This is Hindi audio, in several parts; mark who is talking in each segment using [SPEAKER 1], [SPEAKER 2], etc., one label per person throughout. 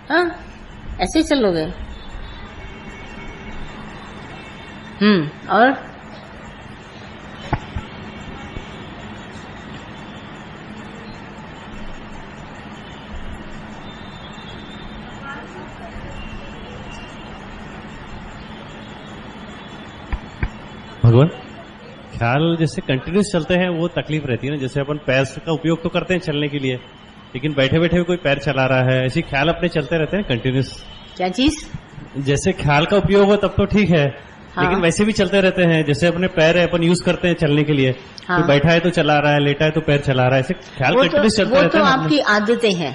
[SPEAKER 1] हाँ, ऐसे चलोगे। और
[SPEAKER 2] भगवान, ख्याल जैसे कंटिन्यूस चलते हैं वो तकलीफ रहती है ना। जैसे अपन पैर का उपयोग तो करते हैं चलने के लिए, लेकिन बैठे बैठे भी कोई पैर चला रहा है, ऐसे ख्याल अपने चलते रहते हैं कंटिन्यूस।
[SPEAKER 1] क्या चीज?
[SPEAKER 2] जैसे ख्याल का उपयोग हो तब तो ठीक है,
[SPEAKER 1] हाँ।
[SPEAKER 2] लेकिन वैसे भी चलते रहते हैं। जैसे अपने पैर है अपन यूज करते हैं चलने के लिए,
[SPEAKER 1] हाँ।
[SPEAKER 2] तो बैठा है तो चला रहा है, लेटा है तो पैर चला रहा है, ऐसे ख्याल कंटिन्यूस चलते रहते हैं।
[SPEAKER 1] वो तो आपकी आदतें हैं।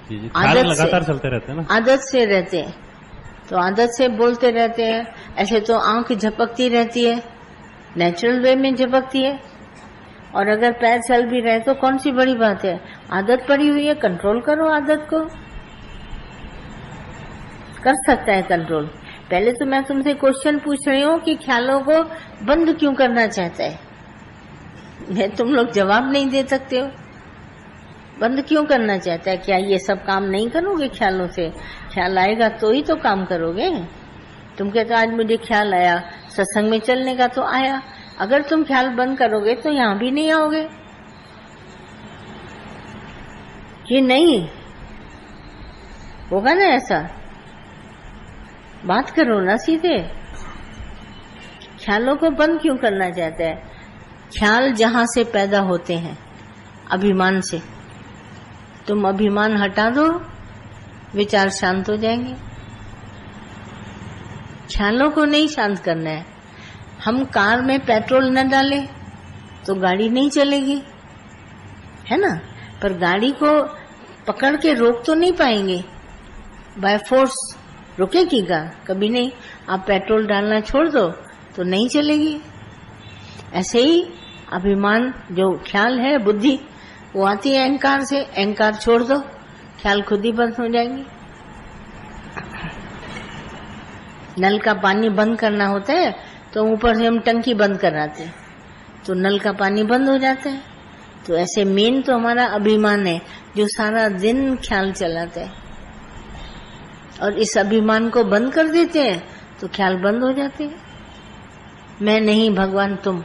[SPEAKER 2] ख्याल लगातार चलते रहते हैं ना,
[SPEAKER 1] आदत से रहते हैं, तो आदत से बोलते रहते हैं। ऐसे तो आंख झपकती रहती है, नेचुरल वे में झपकती है। और अगर पैर चल भी रहे तो कौन सी बड़ी बात है, आदत पड़ी हुई है, कंट्रोल करो आदत को। कर सकता है कंट्रोल। पहले तो मैं तुमसे क्वेश्चन पूछ रही हूँ कि ख्यालों को बंद क्यों करना चाहता है। मैं तुम लोग जवाब नहीं दे सकते हो। बंद क्यों करना चाहता है? क्या ये सब काम नहीं करोगे ख्यालों से? ख्याल आएगा तो ही तो काम करोगे। तुम कहते आज मुझे ख्याल आया, सत्संग में चलने का तो आया। अगर तुम ख्याल बंद करोगे तो यहां भी नहीं आओगे। ये नहीं होगा ना ऐसा। बात करो ना सीधे। ख्यालों को बंद क्यों करना चाहता है? ख्याल जहां से पैदा होते हैं, अभिमान से। तुम अभिमान हटा दो, विचार शांत हो जाएंगे। ख्यालों को नहीं शांत करना है। हम कार में पेट्रोल न डालें तो गाड़ी नहीं चलेगी, है ना। पर गाड़ी को पकड़ के रोक तो नहीं पाएंगे, बाय फोर्स रुकेगी कार कभी नहीं। आप पेट्रोल डालना छोड़ दो तो नहीं चलेगी। ऐसे ही अभिमान जो ख्याल है, बुद्धि, वो आती है अहंकार से। अहंकार छोड़ दो, ख्याल खुद ही बंद हो जाएंगे। नल का पानी बंद करना होता है तो ऊपर से हम टंकी बंद कराते हैं, तो नल का पानी बंद हो जाता है। तो ऐसे मेन तो हमारा अभिमान है जो सारा दिन ख्याल चलाता है, और इस अभिमान को बंद कर देते हैं तो ख्याल बंद हो जाते हैं। मैं नहीं भगवान तुम,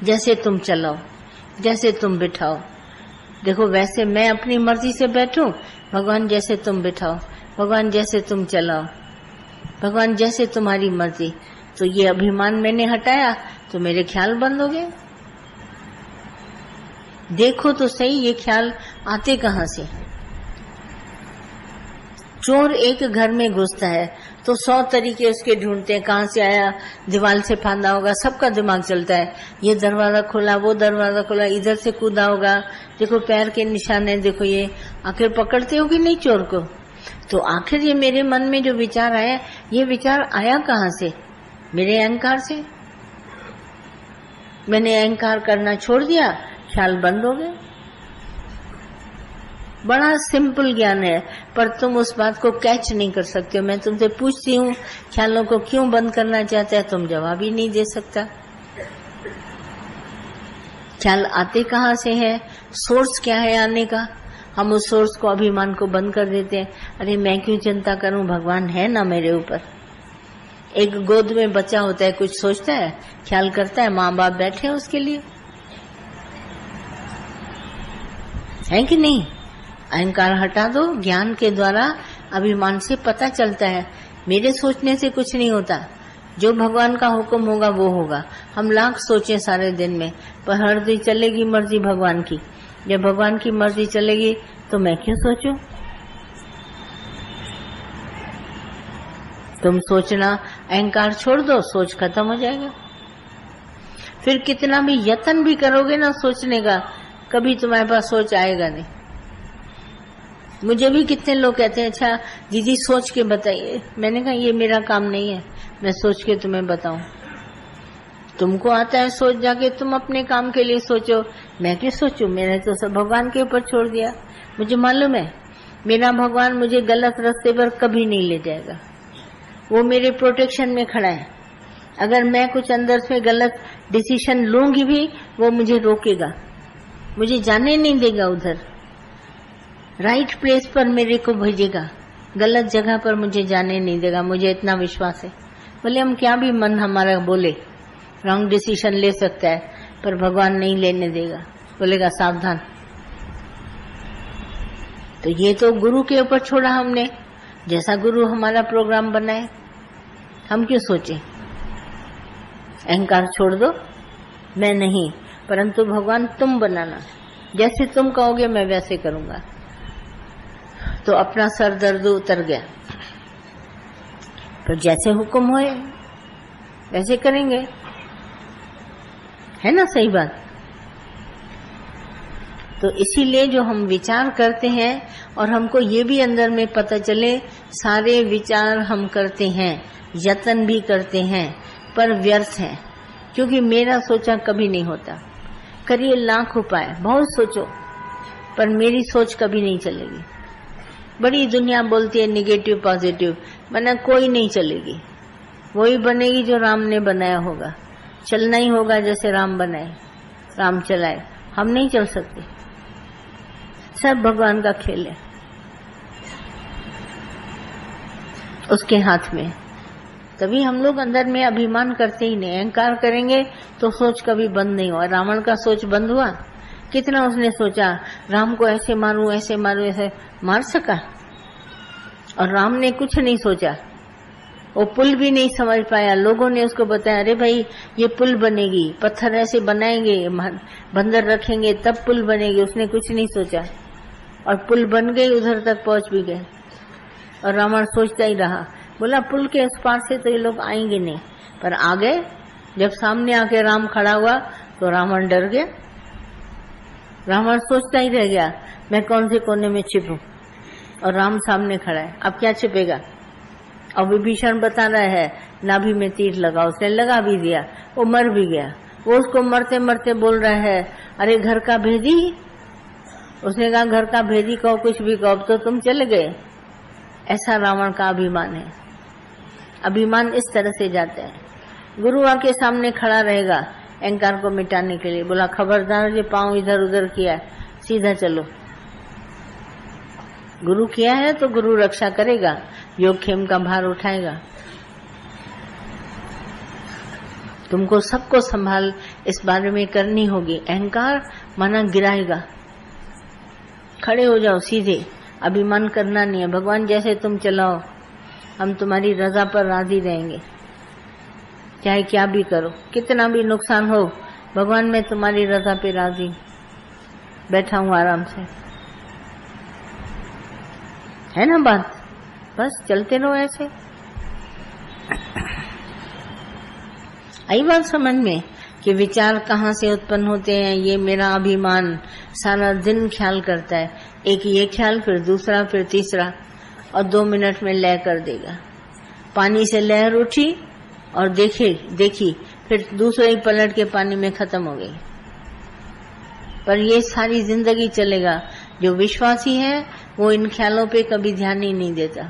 [SPEAKER 1] जैसे तुम चलाओ, जैसे तुम बिठाओ। देखो वैसे मैं अपनी मर्जी से बैठूं, भगवान जैसे तुम बिठाओ, भगवान जैसे तुम चलाओ, भगवान जैसे तुम्हारी मर्जी। तो ये अभिमान मैंने हटाया तो मेरे ख्याल बंद हो गए। देखो तो सही ये ख्याल आते कहां से। चोर एक घर में घुसता है तो 100 तरीके उसके ढूंढते हैं, कहां से आया, दीवार से फांदा होगा, सबका दिमाग चलता है। ये दरवाजा खुला, वो दरवाजा खुला, इधर से कूदा होगा, देखो पैर के निशान है, देखो ये। आखिर पकड़ते हो कि नहीं चोर को? तो आखिर ये मेरे मन में जो विचार आया, ये विचार आया कहां से? मेरे अहंकार से। मैंने अहंकार करना छोड़ दिया, ख्याल बंद हो गए। बड़ा सिंपल ज्ञान है, पर तुम उस बात को कैच नहीं कर सकते हो। मैं तुमसे पूछती हूँ ख्यालों को क्यों बंद करना चाहता है, तुम जवाब ही नहीं दे सकता। ख्याल आते कहाँ से है, सोर्स क्या है आने का? हम उस सोर्स को, अभिमान को बंद कर देते हैं। अरे मैं क्यों चिंता करूं, भगवान है ना मेरे ऊपर। एक गोद में बच्चा होता है, कुछ सोचता है, ख्याल करता है, माँ बाप बैठे हैं उसके लिए, है कि नहीं? अहंकार हटा दो, ज्ञान के द्वारा अभिमान से पता चलता है मेरे सोचने से कुछ नहीं होता, जो भगवान का हुक्म होगा वो होगा। हम लाख सोचें सारे दिन में, पर हर दिन चलेगी मर्जी भगवान की। जब भगवान की मर्जी चलेगी तो मैं क्यों सोचूं? तुम सोचना, अहंकार छोड़ दो, सोच खत्म हो जाएगा। फिर कितना भी यत्न भी करोगे ना सोचने का, कभी तुम्हारे पास सोच आएगा नहीं। मुझे भी कितने लोग कहते हैं, अच्छा दीदी सोच के बताइए। मैंने कहा ये मेरा काम नहीं है, मैं सोच के तुम्हें बताऊं। तुमको आता है सोच, जाके तुम अपने काम के लिए सोचो। मैं क्यों सोचूं? मैंने तो सब भगवान के ऊपर छोड़ दिया। मुझे मालूम है मेरा भगवान मुझे गलत रास्ते पर कभी नहीं ले जाएगा। वो मेरे प्रोटेक्शन में खड़ा है। अगर मैं कुछ अंदर से गलत डिसीजन लूंगी भी, वो मुझे रोकेगा, मुझे जाने नहीं देगा उधर, राइट प्लेस पर मेरे को भेजेगा। गलत जगह पर मुझे जाने नहीं देगा, मुझे इतना विश्वास है। बोले हम क्या भी मन हमारा बोले, रॉन्ग डिसीजन ले सकता है, पर भगवान नहीं लेने देगा, बोलेगा सावधान। तो ये तो गुरु के ऊपर छोड़ा हमने, जैसा गुरु हमारा प्रोग्राम बनाए, हम क्यों सोचे। अहंकार छोड़ दो, मैं नहीं, परंतु भगवान तुम बनाना, जैसे तुम कहोगे मैं वैसे करूंगा। तो अपना सर दर्द उतर गया, पर जैसे हुक्म होए वैसे करेंगे, है ना सही बात। तो इसीलिए जो हम विचार करते हैं और हमको ये भी अंदर में पता चले, सारे विचार हम करते हैं, यत्न भी करते हैं, पर व्यर्थ है, क्योंकि मेरा सोचा कभी नहीं होता। करिए लाख उपाय, बहुत सोचो, पर मेरी सोच कभी नहीं चलेगी। बड़ी दुनिया बोलती है निगेटिव पॉजिटिव, मना कोई नहीं चलेगी, वही बनेगी जो राम ने बनाया होगा। चलना ही होगा जैसे राम बनाए, राम चलाए, हम नहीं चल सकते। सब भगवान का खेल है, उसके हाथ में। तभी हम लोग अंदर में अभिमान करते ही नहीं, अहंकार करेंगे तो सोच कभी बंद नहीं हुआ। रावण का सोच बंद हुआ? कितना उसने सोचा, राम को ऐसे मारूं ऐसे मारूं, ऐसे मार सका? और राम ने कुछ नहीं सोचा, वो पुल भी नहीं समझ पाया। लोगों ने उसको बताया, अरे भाई ये पुल बनेगी, पत्थर ऐसे बनाएंगे, बंदर रखेंगे तब पुल बनेगी। उसने कुछ नहीं सोचा और पुल बन गई, उधर तक पहुंच भी गए। और रावण सोचता ही रहा, बोला पुल के उस पार से तो ये लोग आएंगे नहीं, पर आ गए। जब सामने आके राम खड़ा हुआ तो रावण डर गया। रावण सोचता ही रह गया, मैं कौन से कोने में छिपूं, और राम सामने खड़ा है, अब क्या छिपेगा। और विभीषण बता रहा है नाभि में तीर लगा, उसने लगा भी दिया, वो मर भी गया। वो उसको मरते मरते बोल रहा है, अरे घर का भेदी। उसने कहा घर का भेदी कहो कुछ भी कहो, तो तुम चले गए। ऐसा रावण का अभिमान है। अभिमान इस तरह से जाता है। गुरु आके सामने खड़ा रहेगा अहंकार को मिटाने के लिए, बोला खबरदार जो पांव इधर उधर किया सीधा चलो। गुरु किया है तो गुरु रक्षा करेगा, योगक्षेम का भार उठाएगा। तुमको सबको संभाल इस बारे में करनी होगी। अहंकार माना गिराएगा, खड़े हो जाओ सीधे, अभिमान करना नहीं है। भगवान जैसे तुम चलाओ, हम तुम्हारी रजा पर राजी रहेंगे, चाहे क्या भी करो, कितना भी नुकसान हो, भगवान मैं तुम्हारी रजा पे राजी, बैठा हूं आराम से, है ना बात। बस चलते रहो ऐसे। आई बात समझ में कि विचार कहाँ से उत्पन्न होते हैं। ये मेरा अभिमान सारा दिन ख्याल करता है, एक ये ख्याल, फिर दूसरा, फिर तीसरा, और 2 मिनट में लय कर देगा। पानी से लहर उठी और देखी, फिर दूसरे ही पलट के पानी में खत्म हो गई। पर ये सारी जिंदगी चलेगा। जो विश्वासी है वो इन ख्यालों पे कभी ध्यान ही नहीं देता,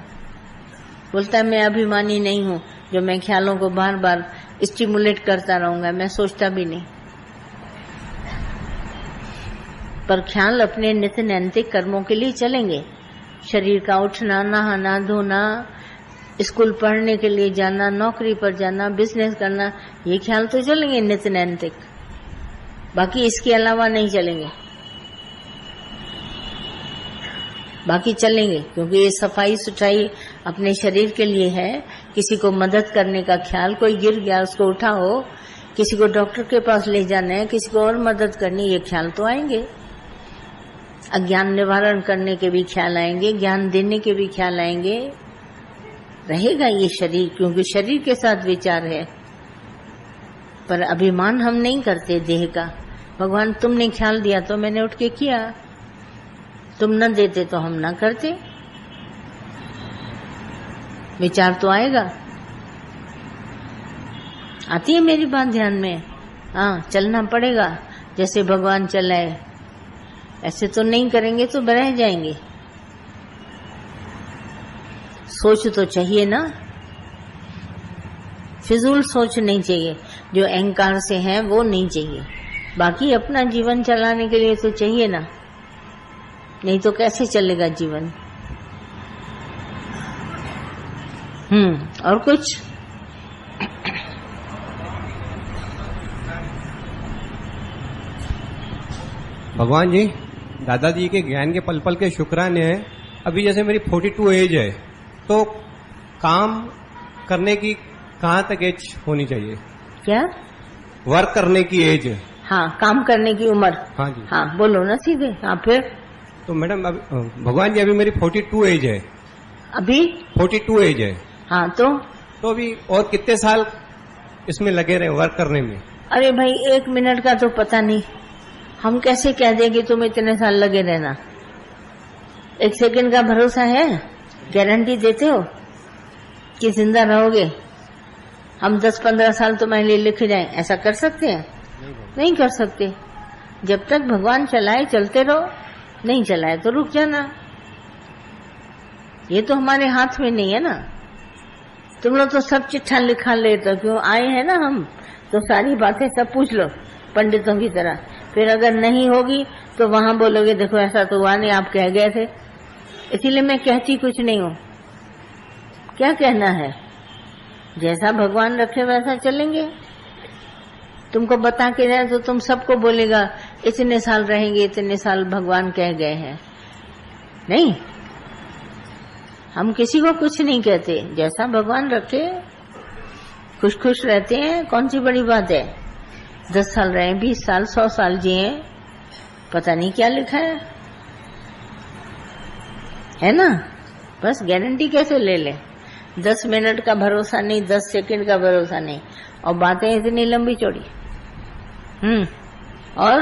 [SPEAKER 1] बोलता है मैं अभिमानी नहीं हूं जो मैं ख्यालों को बार बार स्टिमुलेट करता रहूंगा, मैं सोचता भी नहीं। पर ख्याल अपने नित्य नैतिक कर्मों के लिए चलेंगे। शरीर का उठना, नहाना धोना, स्कूल पढ़ने के लिए जाना, नौकरी पर जाना, बिजनेस करना, ये ख्याल तो चलेंगे नित्य नैतिक, बाकी इसके अलावा नहीं चलेंगे। बाकी चलेंगे क्योंकि ये सफाई सुथराई अपने शरीर के लिए है। किसी को मदद करने का ख्याल, कोई गिर गया उसको उठाओ, किसी को डॉक्टर के पास ले जाना है, किसी को और मदद करनी, ये ख्याल तो आएंगे। अज्ञान निवारण करने के भी ख्याल आएंगे, ज्ञान देने के भी ख्याल आएंगे। रहेगा ये शरीर, क्योंकि शरीर के साथ विचार है। पर अभिमान हम नहीं करते देह का। भगवान तुमने ख्याल दिया तो मैंने उठ के किया, तुम न देते तो हम न करते। विचार तो आएगा। आती है मेरी बात ध्यान में? हाँ, चलना पड़ेगा जैसे भगवान चलाए। ऐसे तो नहीं करेंगे तो रह जाएंगे। सोच तो चाहिए ना, फिजूल सोच नहीं चाहिए। जो अहंकार से है वो नहीं चाहिए। बाकी अपना जीवन चलाने के लिए तो चाहिए ना, नहीं तो कैसे चलेगा जीवन। और कुछ?
[SPEAKER 3] भगवान जी, दादाजी के ज्ञान के पल पल के शुक्राने हैं। अभी जैसे मेरी 42 एज है, तो काम करने की कहाँ तक एज होनी चाहिए?
[SPEAKER 1] क्या?
[SPEAKER 3] वर्क करने की एज।
[SPEAKER 1] हाँ, काम करने की उम्र।
[SPEAKER 3] हाँ जी।
[SPEAKER 1] हाँ, बोलो ना सीधे। हाँ, फिर?
[SPEAKER 3] तो मैडम भगवान जी, अभी मेरी 42 एज है।
[SPEAKER 1] अभी
[SPEAKER 3] 42 एज है।
[SPEAKER 1] हाँ, तो
[SPEAKER 3] अभी और कितने साल इसमें लगे रहे वर्क करने में?
[SPEAKER 1] अरे भाई, 1 मिनट का तो पता नहीं। हम कैसे कह दें कि तुम इतने साल लगे रहना? 1 सेकंड का भरोसा है? गारंटी देते हो कि जिंदा रहोगे? हम 10-15 साल तुम्हारे लिए लिख जाएं, ऐसा कर सकते हैं? नहीं कर सकते। जब तक भगवान चलाए चलते रहो, नहीं चलाए तो रुक जाना। ये तो हमारे हाथ में नहीं है ना। तुम लोग तो सब चिट्ठा लिखा लेते हो, क्यों आए हैं ना हम, तो सारी बातें सब पूछ लो पंडितों की तरह। फिर अगर नहीं होगी तो वहां बोलोगे देखो ऐसा तो हुआ नहीं, आप कह गए थे। इसीलिए मैं कहती कुछ नहीं हूं। क्या कहना है? जैसा भगवान रखे वैसा चलेंगे। तुमको बता के जाए तो तुम सबको बोलेगा इतने साल रहेंगे, इतने साल भगवान कह गए हैं। नहीं, हम किसी को कुछ नहीं कहते। जैसा भगवान रखे, खुश खुश रहते हैं। कौन सी बड़ी बात है? 10 साल रहे, 20 साल, 100 साल जिए, पता नहीं क्या लिखा है ना? बस गारंटी कैसे ले ले? 10 मिनट का भरोसा नहीं, 10 सेकंड का भरोसा नहीं, और बातें इतनी लंबी चौड़ी। और